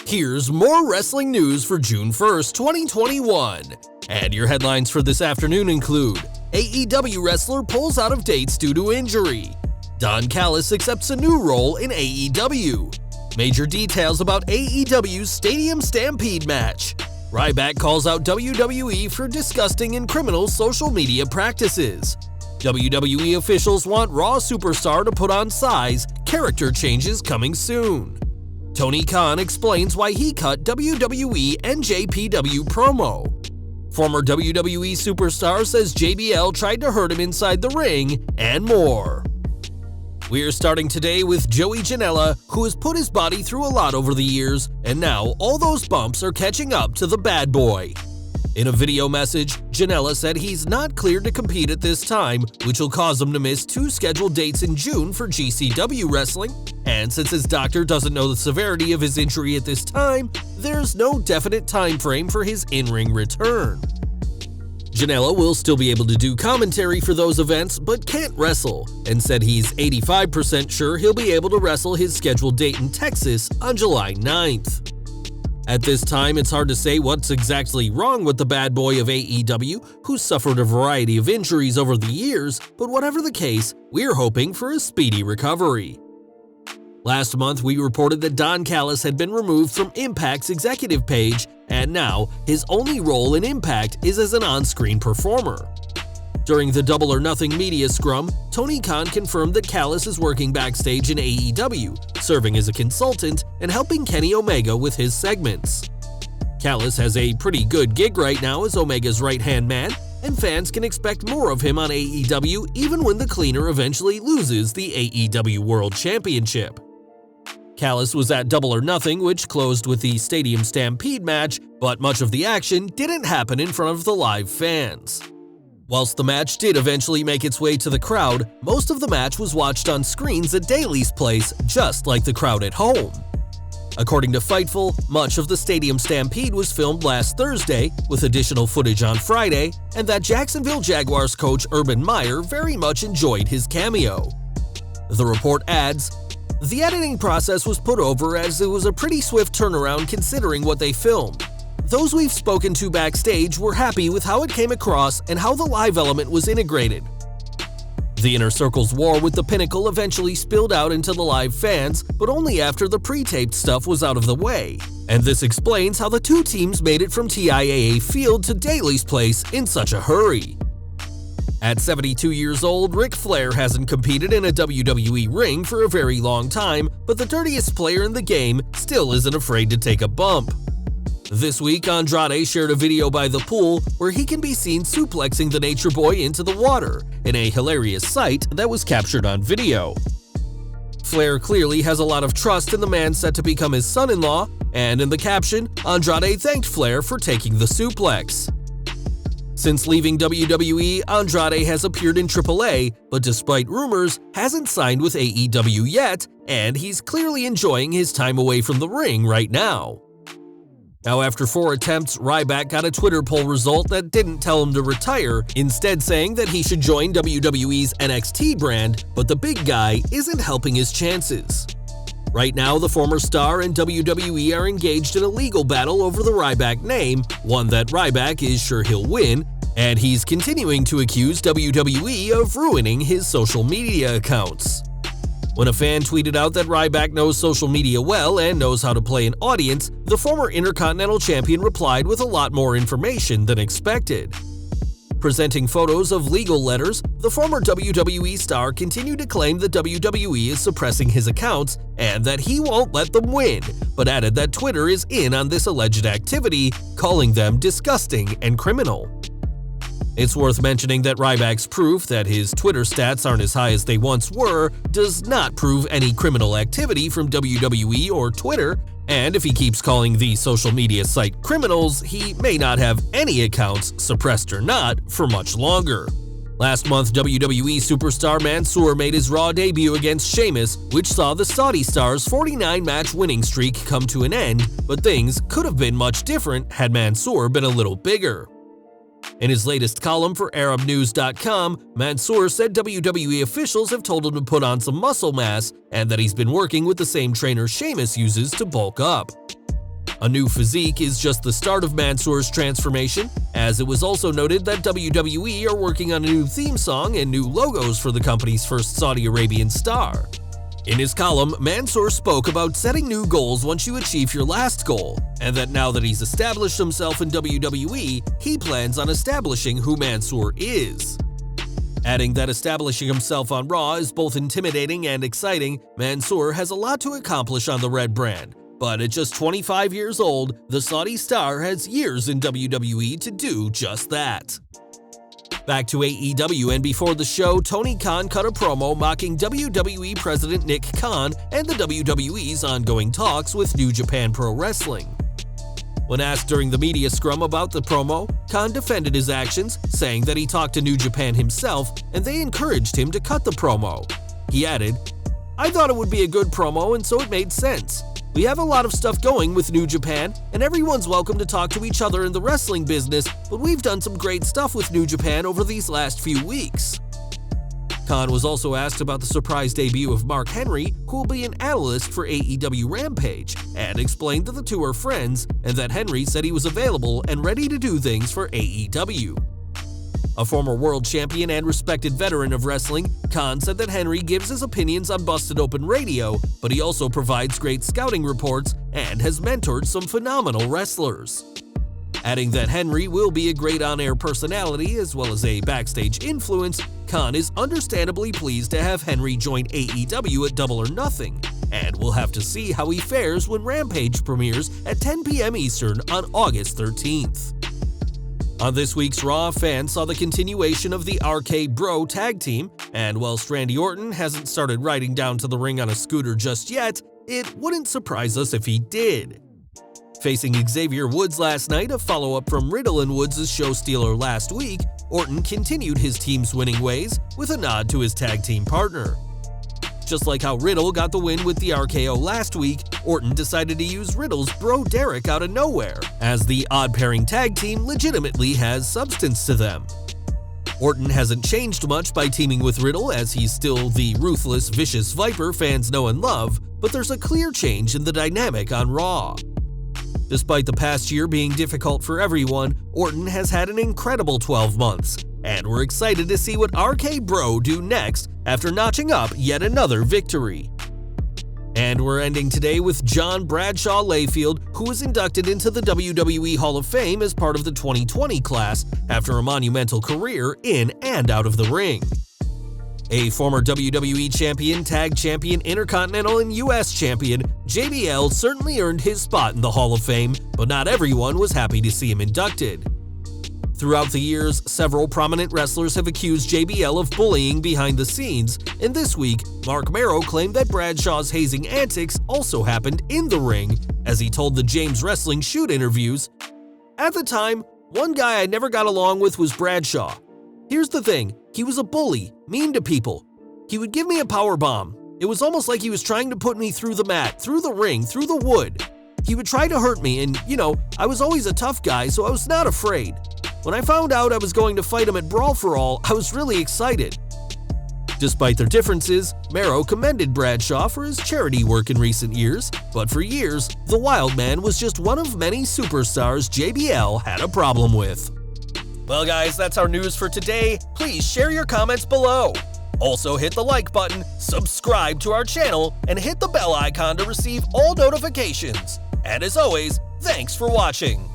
Here's more wrestling news for June 1st, 2021. And your headlines for this afternoon include: AEW wrestler pulls out of dates due to injury. Don Callis accepts a new role in AEW. Major details about AEW's Stadium Stampede match. Ryback calls out WWE for disgusting and criminal social media practices. WWE officials want Raw superstar to put on size, character changes coming soon. Tony Khan explains why he cut WWE NJPW promo. Former WWE superstar says JBL tried to hurt him inside the ring, and more. We're starting today with Joey Janela, who has put his body through a lot over the years, and now all those bumps are catching up to the bad boy. In a video message, Janela said he's not cleared to compete at this time, which will cause him to miss 2 scheduled dates in June for GCW wrestling, and since his doctor doesn't know the severity of his injury at this time, there's no definite time frame for his in-ring return. Janela will still be able to do commentary for those events, but can't wrestle, and said he's 85% sure he'll be able to wrestle his scheduled date in Texas on July 9th. At this time, it's hard to say what's exactly wrong with the bad boy of AEW, who's suffered a variety of injuries over the years, but whatever the case, we're hoping for a speedy recovery. Last month, we reported that Don Callis had been removed from Impact's executive page, and now his only role in Impact is as an on-screen performer. During the Double or Nothing media scrum, Tony Khan confirmed that Callis is working backstage in AEW, serving as a consultant and helping Kenny Omega with his segments. Callis has a pretty good gig right now as Omega's right-hand man, and fans can expect more of him on AEW even when the cleaner eventually loses the AEW World Championship. Callis was at Double or Nothing, which closed with the Stadium Stampede match, but much of the action didn't happen in front of the live fans. Whilst the match did eventually make its way to the crowd, most of the match was watched on screens at Daly's place, just like the crowd at home. According to Fightful, much of the Stadium Stampede was filmed last Thursday, with additional footage on Friday, and that Jacksonville Jaguars coach Urban Meyer very much enjoyed his cameo. The report adds, "The editing process was put over as it was a pretty swift turnaround considering what they filmed. Those we've spoken to backstage were happy with how it came across and how the live element was integrated." The Inner Circle's war with the Pinnacle eventually spilled out into the live fans, but only after the pre-taped stuff was out of the way. And this explains how the two teams made it from TIAA Field to Daly's place in such a hurry. At 72 years old, Ric Flair hasn't competed in a WWE ring for a very long time, but the dirtiest player in the game still isn't afraid to take a bump. This week, Andrade shared a video by the pool where he can be seen suplexing the Nature Boy into the water, in a hilarious sight that was captured on video. Flair clearly has a lot of trust in the man set to become his son-in-law, and in the caption, Andrade thanked Flair for taking the suplex. Since leaving WWE, Andrade has appeared in AAA, but despite rumors, hasn't signed with AEW yet, and he's clearly enjoying his time away from the ring right now. Now, after 4 attempts, Ryback got a Twitter poll result that didn't tell him to retire, instead saying that he should join WWE's NXT brand, but the big guy isn't helping his chances. Right now, the former star and WWE are engaged in a legal battle over the Ryback name, one that Ryback is sure he'll win, and he's continuing to accuse WWE of ruining his social media accounts. When a fan tweeted out that Ryback knows social media well and knows how to play an audience, the former Intercontinental Champion replied with a lot more information than expected. Presenting photos of legal letters, the former WWE star continued to claim that WWE is suppressing his accounts and that he won't let them win, but added that Twitter is in on this alleged activity, calling them disgusting and criminal. It's worth mentioning that Ryback's proof that his Twitter stats aren't as high as they once were does not prove any criminal activity from WWE or Twitter, and if he keeps calling the social media site criminals, he may not have any accounts, suppressed or not, for much longer. Last month, WWE superstar Mansoor made his Raw debut against Sheamus, which saw the Saudi star's 49-match winning streak come to an end, but things could have been much different had Mansoor been a little bigger. In his latest column for ArabNews.com, Mansoor said WWE officials have told him to put on some muscle mass and that he's been working with the same trainer Sheamus uses to bulk up. A new physique is just the start of Mansoor's transformation, as it was also noted that WWE are working on a new theme song and new logos for the company's first Saudi Arabian star. In his column, Mansoor spoke about setting new goals once you achieve your last goal, and that now that he's established himself in WWE, he plans on establishing who Mansoor is. Adding that establishing himself on Raw is both intimidating and exciting, Mansoor has a lot to accomplish on the Red brand. But at just 25 years old, the Saudi star has years in WWE to do just that. Back to AEW, and before the show, Tony Khan cut a promo mocking WWE President Nick Khan and the WWE's ongoing talks with New Japan Pro Wrestling. When asked during the media scrum about the promo, Khan defended his actions, saying that he talked to New Japan himself and they encouraged him to cut the promo. He added, "I thought it would be a good promo and so it made sense. We have a lot of stuff going with New Japan, and everyone's welcome to talk to each other in the wrestling business, but we've done some great stuff with New Japan over these last few weeks." Khan was also asked about the surprise debut of Mark Henry, who will be an analyst for AEW Rampage, and explained that the two are friends and that Henry said he was available and ready to do things for AEW. A former world champion and respected veteran of wrestling, Khan said that Henry gives his opinions on Busted Open Radio, but he also provides great scouting reports and has mentored some phenomenal wrestlers. Adding that Henry will be a great on-air personality as well as a backstage influence, Khan is understandably pleased to have Henry join AEW at Double or Nothing, and we'll have to see how he fares when Rampage premieres at 10 p.m. Eastern on August 13th. On this week's Raw, fans saw the continuation of the RK Bro tag team, and while Randy Orton hasn't started riding down to the ring on a scooter just yet, it wouldn't surprise us if he did. Facing Xavier Woods last night, a follow-up from Riddle and Woods' show stealer last week, Orton continued his team's winning ways with a nod to his tag team partner. Just like how Riddle got the win with the RKO last week, Orton decided to use Riddle's Bro Derek out of nowhere, as the odd-pairing tag team legitimately has substance to them. Orton hasn't changed much by teaming with Riddle, as he's still the ruthless, vicious Viper fans know and love, but there's a clear change in the dynamic on Raw. Despite the past year being difficult for everyone, Orton has had an incredible 12 months, and we're excited to see what RK Bro do next after notching up yet another victory. And we're ending today with John Bradshaw Layfield, who was inducted into the WWE Hall of Fame as part of the 2020 class after a monumental career in and out of the ring. A former WWE champion, tag champion, intercontinental, and US champion, JBL certainly earned his spot in the Hall of Fame, but not everyone was happy to see him inducted. Throughout the years, several prominent wrestlers have accused JBL of bullying behind the scenes, and this week, Mark Merrow claimed that Bradshaw's hazing antics also happened in the ring, as he told the James Wrestling Shoot interviews, "At the time, one guy I never got along with was Bradshaw. Here's the thing, he was a bully, mean to people. He would give me a powerbomb. It was almost like he was trying to put me through the mat, through the ring, through the wood. He would try to hurt me, and, I was always a tough guy, so I was not afraid. When I found out I was going to fight him at Brawl for All, I was really excited." Despite their differences, Merrow commended Bradshaw for his charity work in recent years, but for years, the Wild Man was just one of many superstars JBL had a problem with. Well guys, that's our news for today. Please share your comments below. Also hit the like button, subscribe to our channel, and hit the bell icon to receive all notifications. And as always, thanks for watching.